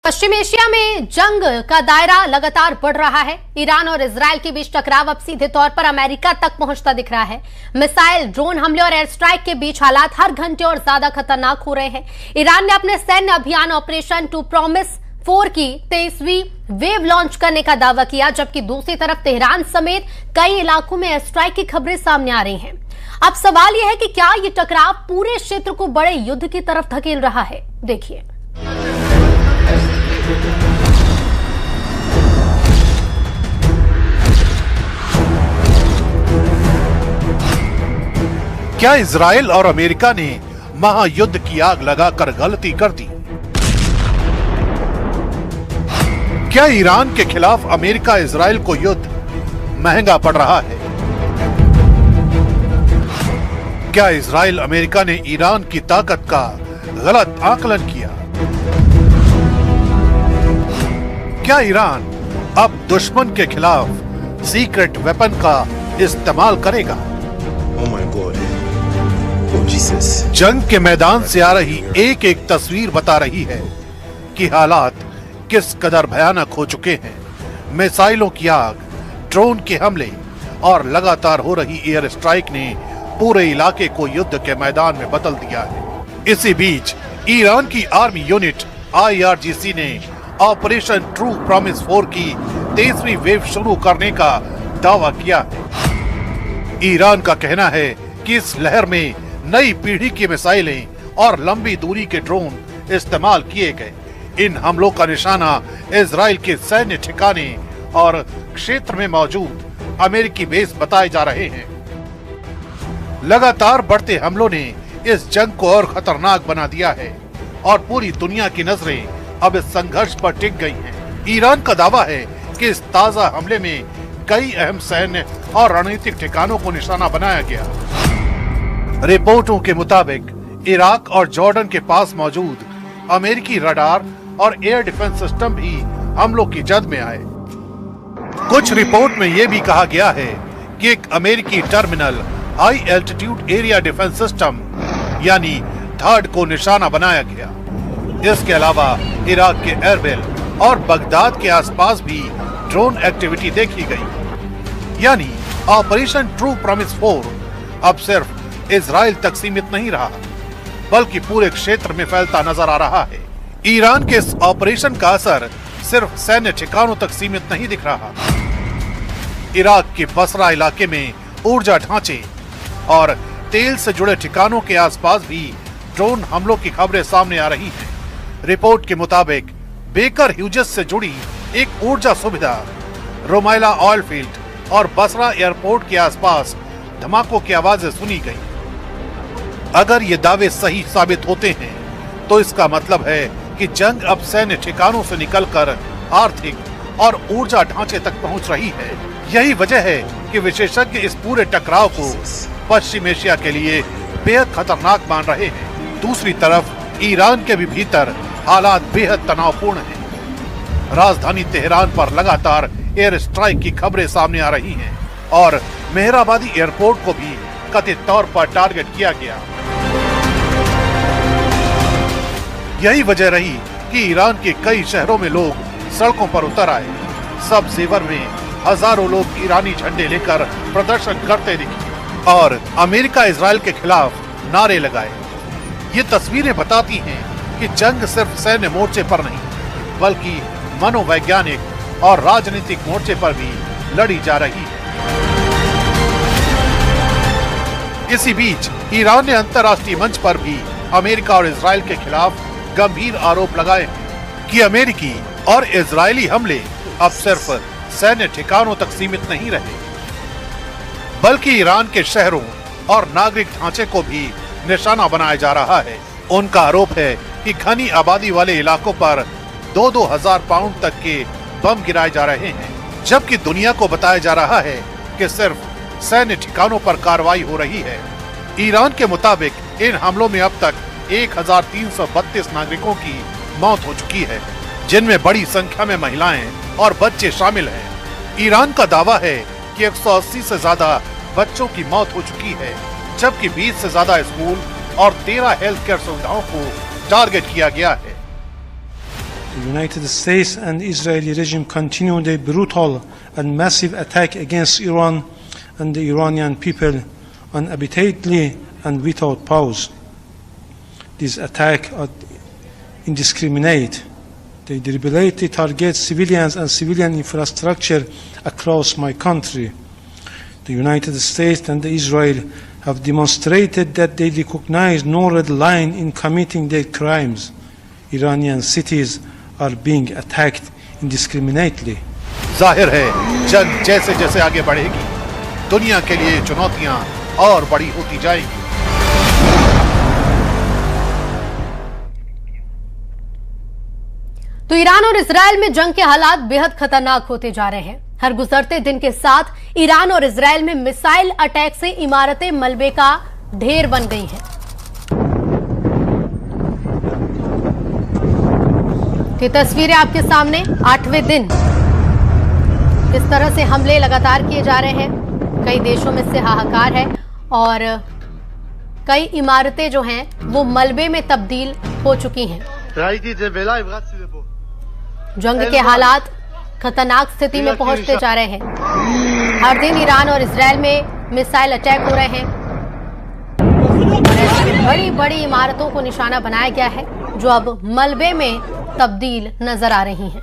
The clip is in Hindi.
पश्चिम एशिया में जंग का दायरा लगातार बढ़ रहा है। ईरान और इजरायल के बीच टकराव अब सीधे तौर पर अमेरिका तक पहुंचता दिख रहा है। मिसाइल, ड्रोन हमले और एयर स्ट्राइक के बीच हालात हर घंटे और ज्यादा खतरनाक हो रहे हैं। ईरान ने अपने सैन्य अभियान ऑपरेशन टू प्रॉमिस 4 की 23वीं वेव लॉन्च करने का दावा किया, जबकि दूसरी तरफ तेहरान समेत कई इलाकों में एयर स्ट्राइक की खबरें सामने आ रही हैं। अब सवाल यह है कि क्या ये टकराव पूरे क्षेत्र को बड़े युद्ध की तरफ धकेल रहा है। देखिए, क्या इजराइल और अमेरिका ने महायुद्ध की आग लगाकर गलती कर दी? क्या ईरान के खिलाफ अमेरिका इजराइल को युद्ध महंगा पड़ रहा है? क्या इजराइल अमेरिका ने ईरान की ताकत का गलत आकलन किया? क्या ईरान अब दुश्मन के खिलाफ सीक्रेट वेपन का इस्तेमाल करेगा? Oh my God. Oh Jesus. जंग के मैदान से आ रही एक एक तस्वीर बता रही है कि हालात किस कदर भयानक हो चुके हैं। मिसाइलों की आग, ड्रोन के हमले और लगातार हो रही एयर स्ट्राइक ने पूरे इलाके को युद्ध के मैदान में बदल दिया है। इसी बीच ईरान की आर्मी यूनिट IRGC ने ऑपरेशन ट्रू प्रॉमिस 4 की 23वीं वेव शुरू करने का दावा किया है। ईरान का कहना है कि इस लहर में नई पीढ़ी की मिसाइलें और लंबी दूरी के ड्रोन इस्तेमाल किए गए। इन हमलों का निशाना इजराइल के सैन्य ठिकाने और क्षेत्र में मौजूद अमेरिकी बेस बताए जा रहे हैं। लगातार बढ़ते हमलों ने इस जंग को और खतरनाक बना दिया है और पूरी दुनिया की नजरें अब इस संघर्ष पर टिक गई हैं। ईरान का दावा है कि इस ताजा हमले में कई अहम सैन्य और रणनीतिक ठिकानों को निशाना बनाया गया। रिपोर्टों के मुताबिक इराक और जॉर्डन के पास मौजूद अमेरिकी रडार और एयर डिफेंस सिस्टम भी हमलों की जद में आए। कुछ रिपोर्ट में यह भी कहा गया है कि एक अमेरिकी terminal high altitude area defence system यानी थर्ड को निशाना बनाया गया। इसके अलावा इराक के एरबिल और बगदाद के आसपास भी ड्रोन एक्टिविटी देखी गई। यानी ऑपरेशन ट्रू प्रॉमिस 4 अब सिर्फ इजराइल तक सीमित नहीं रहा, बल्कि पूरे क्षेत्र में फैलता नजर आ रहा है। ईरान के इस ऑपरेशन का असर सिर्फ सैन्य ठिकानों तक सीमित नहीं दिख रहा। इराक के बसरा इलाके में ऊर्जा ढांचे और तेल से जुड़े ठिकानों के आसपास भी ड्रोन हमलों की खबरें सामने आ रही हैं। रिपोर्ट के मुताबिक बेकर ह्यूजेस से जुड़ी एक ऊर्जा सुविधा, रोमाइला ऑयल फील्ड और बसरा एयरपोर्ट के आसपास धमाकों की आवाजें सुनी गई। अगर ये दावे सही साबित होते हैं तो इसका मतलब है कि जंग अब सैन्य ठिकानों से निकलकर आर्थिक और ऊर्जा ढांचे तक पहुंच रही है। यही वजह है कि विशेषज्ञ इस पूरे टकराव को पश्चिम एशिया के लिए बेहद खतरनाक मान रहे हैं। दूसरी तरफ ईरान के भी भीतर हालात बेहद तनावपूर्ण हैं। राजधानी तेहरान पर लगातार एयर स्ट्राइक की खबरें सामने आ रही हैं और मेहराबादी एयरपोर्ट को भी कथित तौर पर टारगेट किया गया। यही वजह रही कि ईरान के कई शहरों में लोग सड़कों पर उतर आए। सब जेवर में हजारों लोग ईरानी झंडे लेकर प्रदर्शन करते दिखे और अमेरिका इजराइल के खिलाफ नारे लगाए। ये तस्वीरें बताती हैं कि जंग सिर्फ सैन्य मोर्चे पर नहीं, बल्कि मनोवैज्ञानिक और राजनीतिक मोर्चे पर भी लड़ी जा रही है। इसी बीच ईरान ने अंतर्राष्ट्रीय मंच पर भी अमेरिका और इजराइल के खिलाफ गंभीर आरोप लगाए हैं कि अमेरिकी और इजरायली हमले अब सिर्फ सैन्य ठिकानों तक सीमित नहीं रहे, बल्कि ईरान के शहरों और नागरिक ढांचे को भी निशाना बनाया जा रहा है। उनका आरोप है कि घनी आबादी वाले इलाकों पर 2-2 हजार पाउंड तक के बम गिराए जा रहे हैं, जबकि दुनिया को बताया जा रहा है कि सिर्फ सैन्य ठिकानों पर कार्रवाई हो रही है। ईरान के मुताबिक इन हमलों में अब तक 1332 नागरिकों की मौत हो चुकी है, जिनमें बड़ी संख्या में महिलाएं और बच्चे शामिल हैं। ईरान का दावा है कि 180 से ज्यादा बच्चों की मौत हो चुकी है, जबकि 20 से ज्यादा स्कूल और 13 हेल्थ केयर सुविधाओं को टारगेट किया गया है। The United States and Israeli regime continue their brutal and massive attack against Iran and the Iranian people unabatedly and without pause. These attacks are indiscriminate. They deliberately target civilians and civilian infrastructure across my country. The United States and Israel have demonstrated that they recognize no red line in committing their crimes. Iranian cities are being attacked indiscriminately. जाहिर है जंग जैसे जैसे आगे बढ़ेगी दुनिया के लिए चुनौतियां और बड़ी होती जाएंगी। तो ईरान और इजराइल में जंग के हालात बेहद खतरनाक होते जा रहे हैं। हर गुजरते दिन के साथ ईरान और इजराइल में मिसाइल अटैक से इमारतें मलबे का ढेर बन गई हैं। ये तस्वीरें आपके सामने 8वें दिन इस तरह से हमले लगातार किए जा रहे हैं। कई देशों में से हाहाकार है और कई इमारतें जो हैं वो मलबे में तब्दील हो चुकी हैं। जंग के हालात खतरनाक स्थिति में पहुंचते जा रहे हैं। हर दिन ईरान और इजराइल में मिसाइल अटैक हो रहे हैं और ऐसी बड़ी बड़ी इमारतों को निशाना बनाया गया है जो अब मलबे में तब्दील नजर आ रही हैं।